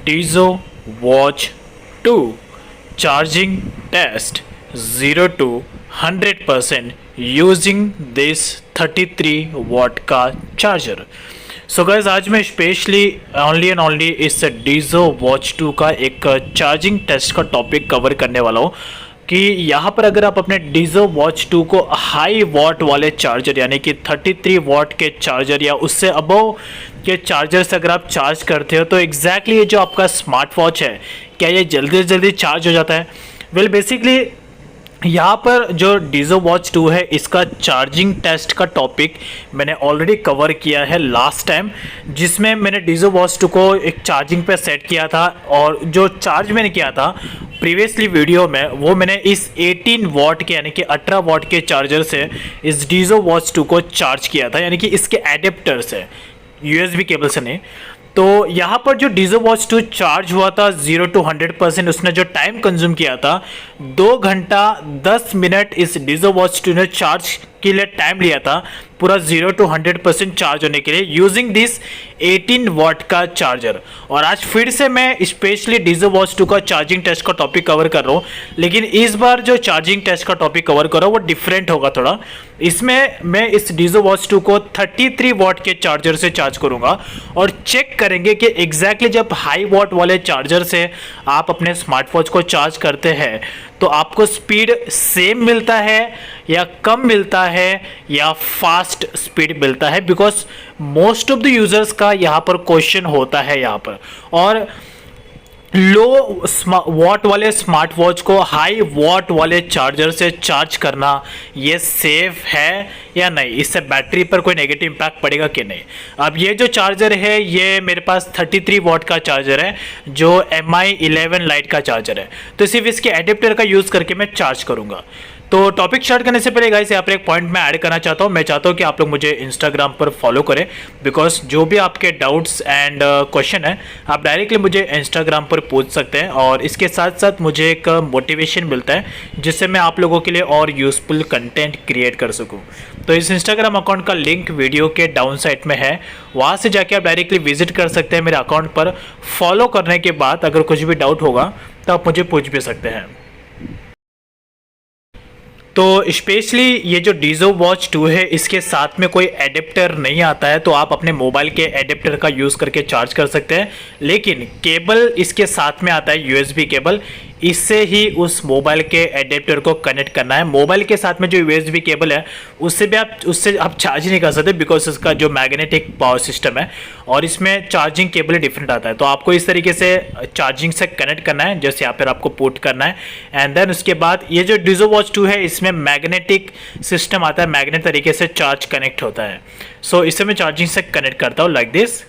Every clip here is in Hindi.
Dizo Watch 2 charging test 0 to 100% using this 33 watt का चार्जर। सो गाइज आज मैं स्पेशली ओनली एंड ओनली इस डीजो वॉच 2 का एक चार्जिंग टेस्ट का टॉपिक कवर करने वाला हूँ कि यहाँ पर अगर आप अपने डीजो वॉच 2 को हाई वॉट वाले चार्जर यानी कि 33 वॉट के चार्जर या उससे अबव के चार्जर से अगर आप चार्ज करते हो तो एग्जैक्टली ये जो आपका स्मार्ट वॉच है क्या ये जल्दी से जल्दी चार्ज हो जाता है। वेल बेसिकली यहाँ पर जो डीजो वॉच 2 है इसका चार्जिंग टेस्ट का टॉपिक मैंने ऑलरेडी कवर किया है लास्ट टाइम, जिसमें मैंने डीजो वॉच 2 को एक चार्जिंग पे सेट किया था और जो चार्ज मैंने किया था प्रीवियसली वीडियो में वो मैंने इस 18 वॉट के यानी कि 18 वॉट के चार्जर से इस डीजो वॉच 2 को चार्ज किया था, यानी कि इसके एडेप्टर से, यूएसबी केबल से नहीं। तो यहाँ पर जो डीजो वॉच 2 चार्ज हुआ था 0 to 100%, उसने जो टाइम कंज्यूम किया था 2 घंटा 10 मिनट इस डीजो वॉच 2 ने चार्ज के लिए टाइम लिया था पूरा 0 to 100% चार्ज होने के लिए यूजिंग दिस 18 वॉट का चार्जर। और आज फिर से मैं स्पेशली डीजो वॉच 2 का चार्जिंग टेस्ट का टॉपिक कवर कर रहा हूँ, लेकिन इस बार जो चार्जिंग टेस्ट का टॉपिक कवर कर रहा हूँ वो डिफरेंट होगा थोड़ा। इसमें मैं इस डीजो वॉच 2 को 33 वॉट के चार्जर से चार्ज करूंगा और चेक करेंगे कि एग्जैक्टली जब हाई वॉट वाले चार्जर से आप अपने स्मार्ट वॉच को चार्ज करते हैं तो आपको स्पीड सेम मिलता है या कम मिलता है या फास्ट स्पीड मिलता है, because most of the users का यहाँ पर क्वेश्चन होता है यहाँ पर। और लो वॉट वाले स्मार्ट वॉच को हाई वॉट वाले चार्जर से चार्ज करना ये सेफ है या नहीं, इससे बैटरी पर कोई नेगेटिव इम्पैक्ट पड़ेगा कि नहीं। अब ये जो चार्जर है ये मेरे पास 33 वॉट का चार्जर है जो MI11 लाइट का चार्जर है, तो सिर्फ इसके एडेप्टर का यूज़ करके मैं चार्ज करूँगा। तो टॉपिक स्टार्ट करने से पहले गाइस यहाँ पर एक पॉइंट मैं ऐड करना चाहता हूँ। मैं चाहता हूँ कि आप लोग मुझे इंस्टाग्राम पर फॉलो करें, बिकॉज जो भी आपके डाउट्स एंड क्वेश्चन है आप डायरेक्टली मुझे इंस्टाग्राम पर पूछ सकते हैं और इसके साथ साथ मुझे एक मोटिवेशन मिलता है जिससे मैं आप लोगों के लिए और यूजफुल कंटेंट क्रिएट कर सकूँ। तो इस इंस्टाग्राम अकाउंट का लिंक वीडियो के डाउन साइड में है, वहाँ से जाके आप डायरेक्टली विजिट कर सकते हैं मेरे अकाउंट पर। फॉलो करने के बाद अगर कुछ भी डाउट होगा तो आप मुझे पूछ भी सकते हैं। तो स्पेशली ये जो डीजो वॉच 2 है इसके साथ में कोई एडेप्टर नहीं आता है, तो आप अपने मोबाइल के एडेप्टर का यूज़ करके चार्ज कर सकते हैं, लेकिन केबल इसके साथ में आता है यूएसबी केबल, इससे ही उस मोबाइल के एडेप्टर को कनेक्ट करना है। मोबाइल के साथ में जो यूएसबी केबल है उससे आप चार्ज नहीं कर सकते, बिकॉज उसका जो मैग्नेटिक पावर सिस्टम है और इसमें चार्जिंग केबल डिफरेंट आता है। तो आपको इस तरीके से चार्जिंग से कनेक्ट करना है, जैसे यहाँ पर आपको पुट करना है, एंड देन उसके बाद ये जो डीजो वॉच 2 है इसमें मैग्नेटिक सिस्टम आता है, मैग्नेट तरीके से चार्ज कनेक्ट होता है। सो इसे मैं चार्जिंग से कनेक्ट करता हूँ लाइक दिस।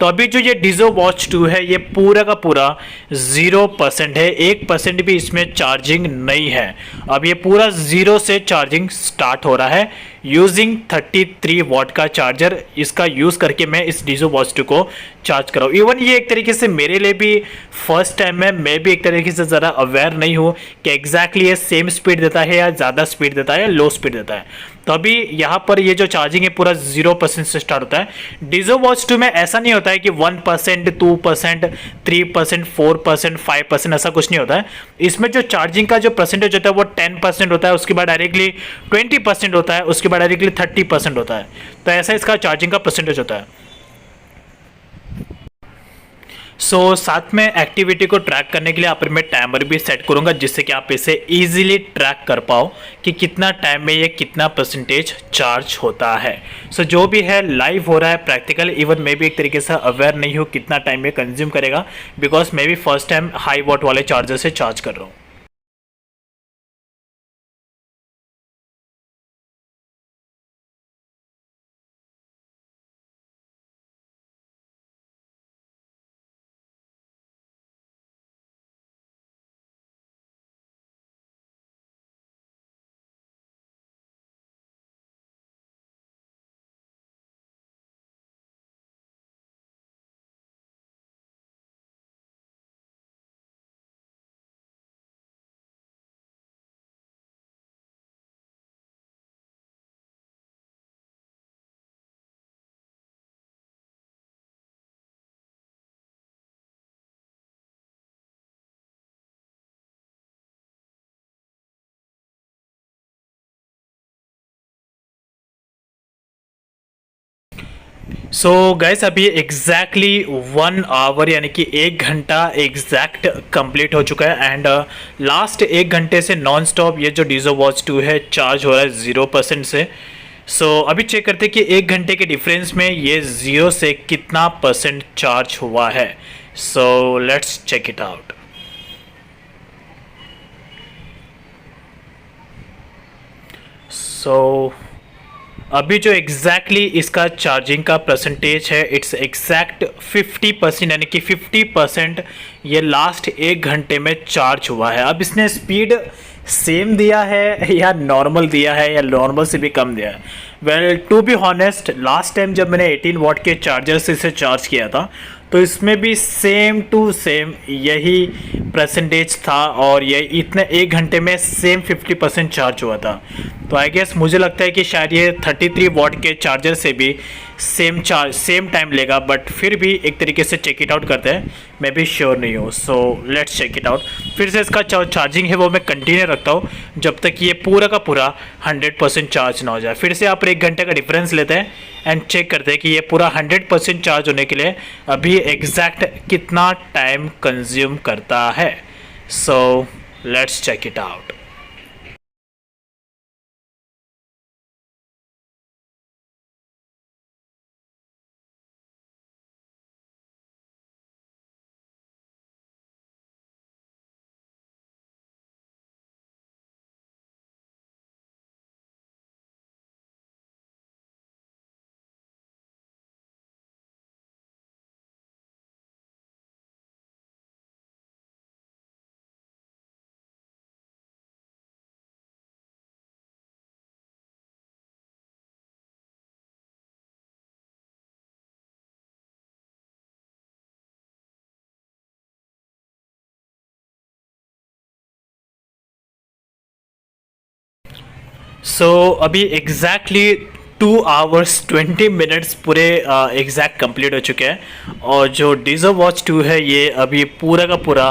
तो अभी जो ये डीजो वॉच 2 है ये पूरा का पूरा 0% है, 1% भी इसमें चार्जिंग नहीं है। अब ये पूरा 0 से चार्जिंग स्टार्ट हो रहा है यूजिंग 33 वॉट का चार्जर। इसका यूज़ करके मैं इस डीजो वॉच 2 को चार्ज कराऊँ। इवन ये एक तरीके से मेरे लिए भी फर्स्ट टाइम है, मैं भी एक तरीके से ज़रा अवेयर नहीं हूँ कि एग्जैक्टली ये सेम स्पीड देता है या ज़्यादा स्पीड देता है या लो स्पीड देता है। तो अभी यहाँ पर ये जो चार्जिंग है पूरा 0% से स्टार्ट होता है। डीजो वॉच 2 में ऐसा नहीं होता है कि 1%, 2%, 3%, 4%, 5% ऐसा कुछ नहीं होता है। इसमें जो चार्जिंग का जो परसेंटेज होता है वो 10% होता है, उसके बाद डायरेक्टली 20% होता है, उसके बाद डायरेक्टली 30% होता है। तो ऐसा इसका चार्जिंग का परसेंटेज होता है। साथ में एक्टिविटी को ट्रैक करने के लिए यहाँ पर मैं टाइमर भी सेट करूँगा, जिससे कि आप इसे इजीली ट्रैक कर पाओ कि कितना टाइम में ये कितना परसेंटेज चार्ज होता है। जो भी है लाइव हो रहा है प्रैक्टिकल। इवन मैं भी एक तरीके से अवेयर नहीं हूँ कितना टाइम में कंज्यूम करेगा, बिकॉज मैं भी फर्स्ट टाइम हाई वॉट वाले चार्जर से चार्ज कर रहा हूँ। सो गैस अभी एग्जैक्टली 1 आवर यानी कि 1 घंटा एग्जैक्ट कंप्लीट हो चुका है एंड लास्ट 1 घंटे से नॉन स्टॉप ये जो डीजो वॉच 2 है चार्ज हो रहा है 0% से। सो अभी चेक करते हैं कि 1 घंटे के डिफरेंस में ये 0 से कितना परसेंट चार्ज हुआ है। So let's check it out. So अभी जो एग्जैक्टली इसका चार्जिंग का परसेंटेज है इट्स एग्जैक्ट 50% यानी कि 50% ये लास्ट 1 घंटे में चार्ज हुआ है। अब इसने स्पीड सेम दिया है या नॉर्मल दिया है या नॉर्मल से भी कम दिया है। Well to be honest last time जब मैंने 18 वॉट के चार्जर से इसे चार्ज किया था तो इसमें भी सेम टू सेम यही परसेंटेज था और ये इतने 1 घंटे में सेम 50% चार्ज हुआ था। तो आई गेस मुझे लगता है कि शायद ये 33 वॉट के चार्जर से भी सेम टाइम लेगा, बट फिर भी एक तरीके से चेक इट आउट करते हैं। मैं भी श्योर नहीं हूँ, so let's check it out. फिर से इसका चार्जिंग है वो मैं कंटिन्यू रखता हूँ जब तक ये पूरा का पूरा 100% चार्ज ना हो जाए। फिर से आप 1 घंटे का डिफरेंस लेते हैं एंड चेक करते हैं कि ये पूरा 100% चार्ज होने के लिए अभी एग्जैक्ट कितना टाइम कंज्यूम करता है। So let's check it out. So अभी एग्जैक्टली 2 आवर्स 20 मिनट्स पूरे एग्जैक्ट कंप्लीट हो चुके हैं और जो डीजो वॉच 2 है ये अभी पूरा का पूरा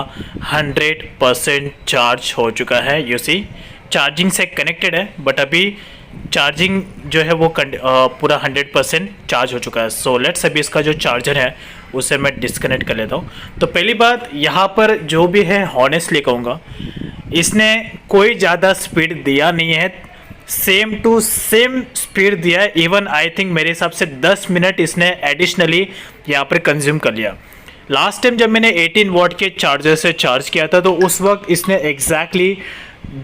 100% चार्ज हो चुका है। यू सी चार्जिंग से कनेक्टेड है बट अभी चार्जिंग जो है वो पूरा 100% चार्ज हो चुका है। सो लेट्स अभी इसका जो चार्जर है उसे मैं डिस्कनेक्ट कर लेता हूँ। तो पहली बात यहाँ पर जो भी है हॉनेस्टली कहूँगा इसने कोई ज़्यादा स्पीड दिया नहीं है, सेम टू सेम स्पीड दिया है। इवन आई थिंक मेरे हिसाब से 10 मिनट इसने एडिशनली यहाँ पर कंज्यूम कर लिया। लास्ट टाइम जब मैंने 18 वॉट के चार्जर से चार्ज किया था तो उस वक्त इसने एग्जैक्टली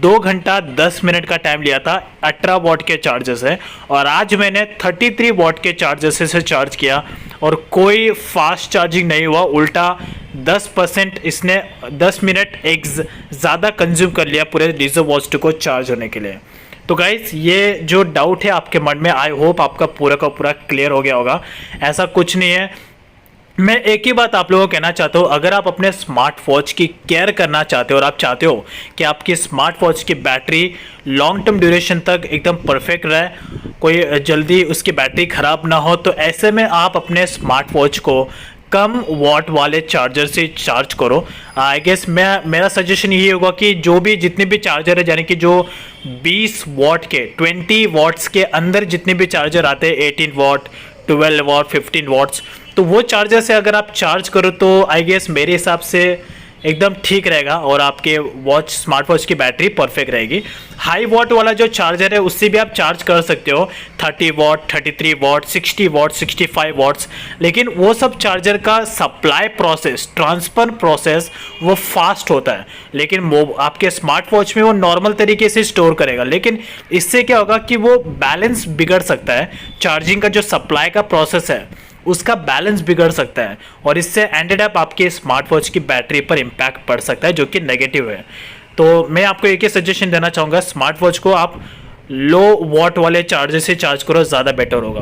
2 घंटा 10 मिनट का टाइम लिया था 18 वॉट के चार्जर से, और आज मैंने 33 वॉट के चार्जर से चार्ज किया और कोई फास्ट चार्जिंग नहीं हुआ, उल्टा 10% इसने 10 मिनट एक ज़्यादा कंज्यूम कर लिया पूरे डीजो वॉच 2 को चार्ज होने के लिए। तो गाइस ये जो डाउट है आपके मन में आई होप आपका पूरा का पूरा क्लियर हो गया होगा। ऐसा कुछ नहीं है। मैं एक ही बात आप लोगों को कहना चाहता हूँ, अगर आप अपने स्मार्ट वॉच की केयर करना चाहते हो और आप चाहते हो कि आपकी स्मार्ट वॉच की बैटरी लॉन्ग टर्म ड्यूरेशन तक एकदम परफेक्ट रहे, कोई जल्दी उसकी बैटरी ख़राब ना हो, तो ऐसे में आप अपने स्मार्ट वॉच को कम वॉट वाले चार्जर से चार्ज करो। आई गेस मेरा सजेशन यही होगा कि जो भी जितने भी चार्जर है यानी कि जो 20 वॉट के 20 वॉट्स के अंदर जितने भी चार्जर आते हैं 18 वॉट 12 वॉट 15 वॉट्स, तो वो चार्जर से अगर आप चार्ज करो तो आई गेस मेरे हिसाब से एकदम ठीक रहेगा और आपके वॉच स्मार्ट वॉच की बैटरी परफेक्ट रहेगी। हाई वॉट वाला जो चार्जर है उससे भी आप चार्ज कर सकते हो 30 वॉट 33 वॉट 60 वॉट 65 वॉट्स, लेकिन वो सब चार्जर का सप्लाई प्रोसेस ट्रांसफर प्रोसेस वो फास्ट होता है, लेकिन वो आपके स्मार्ट वॉच में वो नॉर्मल तरीके से स्टोर करेगा। लेकिन इससे क्या होगा कि वो बैलेंस बिगड़ सकता है, चार्जिंग का जो सप्लाई का प्रोसेस है उसका बैलेंस बिगड़ सकता है और इससे एंडेड अप आपके स्मार्ट वॉच की बैटरी पर इम्पैक्ट पड़ सकता है जो कि नेगेटिव है। तो मैं आपको एक ही सजेशन देना चाहूँगा, स्मार्ट वॉच को आप लो वॉट वाले चार्जर से चार्ज करो, ज़्यादा बेटर होगा।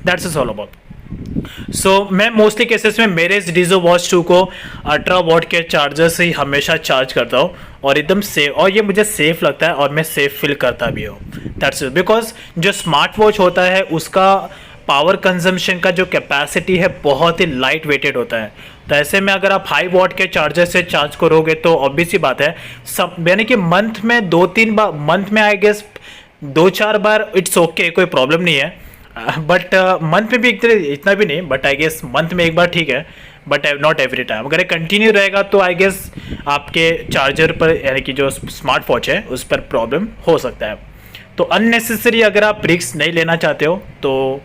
That's is all about. So मैं मोस्टली केसेस में मेरे इस डीजो वॉच 2 को 18 वॉट के चार्जर से ही हमेशा चार्ज करता हूँ और एकदम सेफ, और ये मुझे सेफ लगता है और मैं सेफ फील करता भी हूँ। दैट्स इट, बिकॉज जो स्मार्ट वॉच होता है उसका पावर कंजम्पशन का जो कैपेसिटी है बहुत ही लाइट वेटेड होता है। तो ऐसे में अगर आप हाई वॉट के चार्जर से चार्ज करोगे तो ऑब्वियस सी बात है सब यानी कि मंथ में 2-3 बार, मंथ में आई गेस 2-4 बार इट्स ओके, कोई प्रॉब्लम नहीं है। बट मंथ में भी इतना भी नहीं, बट आई गेस मंथ में एक बार ठीक है, बट नॉट एवरी टाइम। अगर ये कंटिन्यू रहेगा तो आई गेस आपके चार्जर पर यानी कि जो स्मार्ट वॉच है उस पर प्रॉब्लम हो सकता है। तो अननेसेसरी अगर आप रिस्क नहीं लेना चाहते हो तो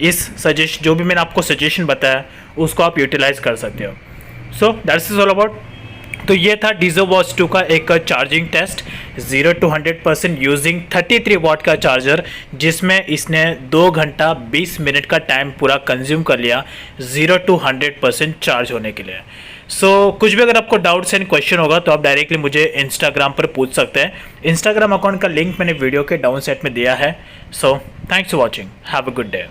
इस जो भी मैंने आपको सजेशन बताया उसको आप यूटिलाइज कर सकते हो। So that's is all about. तो ये था डीजो वॉच 2 का एक चार्जिंग टेस्ट 0 to 100% यूजिंग 33 वाट का चार्जर, जिसमें इसने 2 घंटा 20 मिनट का टाइम पूरा कंज्यूम कर लिया 0 to 100% चार्ज होने के लिए। सो कुछ भी अगर आपको डाउट्स एंड क्वेश्चन होगा तो आप डायरेक्टली मुझे इंस्टाग्राम पर पूछ सकते हैं। इंस्टाग्राम अकाउंट का लिंक मैंने वीडियो के डाउन साइड में दिया है। So thanks for watching, have a good day.